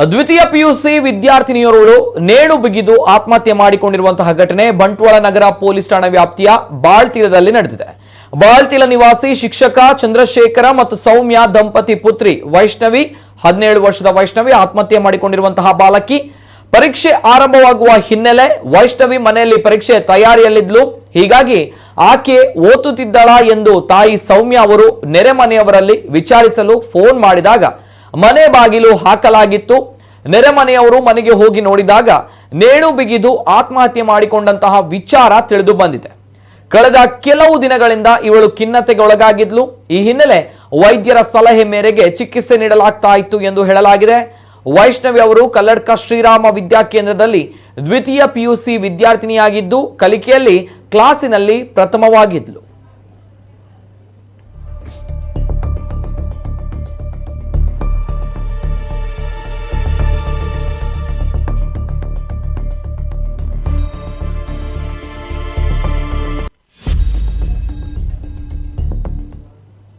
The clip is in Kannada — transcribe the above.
ದ್ವಿತೀಯ ಪಿಯುಸಿ ವಿದ್ಯಾರ್ಥಿನಿಯರು ನೇಣು ಬಿಗಿದು ಆತ್ಮಹತ್ಯೆ ಮಾಡಿಕೊಂಡಿರುವಂತಹ ಘಟನೆ ಬಂಟ್ವಾಳ ನಗರ ಪೊಲೀಸ್ ಠಾಣಾ ವ್ಯಾಪ್ತಿಯ ಬಾಳ್ತೀರದಲ್ಲಿ ನಡೆದಿದೆ. ಬಾಳ್ತೀಲ ನಿವಾಸಿ ಶಿಕ್ಷಕ ಚಂದ್ರಶೇಖರ ಮತ್ತು ಸೌಮ್ಯ ದಂಪತಿ ಪುತ್ರಿ ವೈಷ್ಣವಿ 17 ವರ್ಷದ ವೈಷ್ಣವಿ ಆತ್ಮಹತ್ಯೆ ಮಾಡಿಕೊಂಡಿರುವಂತಹ ಬಾಲಕಿ. ಪರೀಕ್ಷೆ ಆರಂಭವಾಗುವ ಹಿನ್ನೆಲೆ ವೈಷ್ಣವಿ ಮನೆಯಲ್ಲಿ ಪರೀಕ್ಷೆ ತಯಾರಿಯಲ್ಲಿದ್ಲು. ಹೀಗಾಗಿ ಆಕೆ ಓದುತ್ತಿದ್ದಳ ಎಂದು ತಾಯಿ ಸೌಮ್ಯ ಅವರು ನೆರೆ ಮನೆಯವರಲ್ಲಿ ವಿಚಾರಿಸಲು ಫೋನ್ ಮಾಡಿದಾಗ ಮನೆ ಬಾಗಿಲು ಹಾಕಲಾಗಿತ್ತು. ನೆರೆ ಮನೆಯವರು ಮನೆಗೆ ಹೋಗಿ ನೋಡಿದಾಗ ನೇಣು ಬಿಗಿದು ಆತ್ಮಹತ್ಯೆ ಮಾಡಿಕೊಂಡಂತಹ ವಿಚಾರ ತಿಳಿದು ಬಂದಿದೆ. ಕಳೆದ ಕೆಲವು ದಿನಗಳಿಂದ ಇವಳು ಖಿನ್ನತೆಗೆ ಒಳಗಾಗಿದ್ಲು. ಈ ಹಿನ್ನೆಲೆ ವೈದ್ಯರ ಸಲಹೆ ಮೇರೆಗೆ ಚಿಕಿತ್ಸೆ ನೀಡಲಾಗ್ತಾ ಇತ್ತು ಎಂದು ಹೇಳಲಾಗಿದೆ. ವೈಷ್ಣವಿ ಅವರು ಕಲ್ಲಡ್ಕ ಶ್ರೀರಾಮ ವಿದ್ಯಾಕೇಂದ್ರದಲ್ಲಿ ದ್ವಿತೀಯ ಪಿಯುಸಿ ವಿದ್ಯಾರ್ಥಿನಿಯಾಗಿದ್ದು ಕಲಿಕೆಯಲ್ಲಿ ಕ್ಲಾಸಿನಲ್ಲಿ ಪ್ರಥಮವಾಗಿದ್ಲು.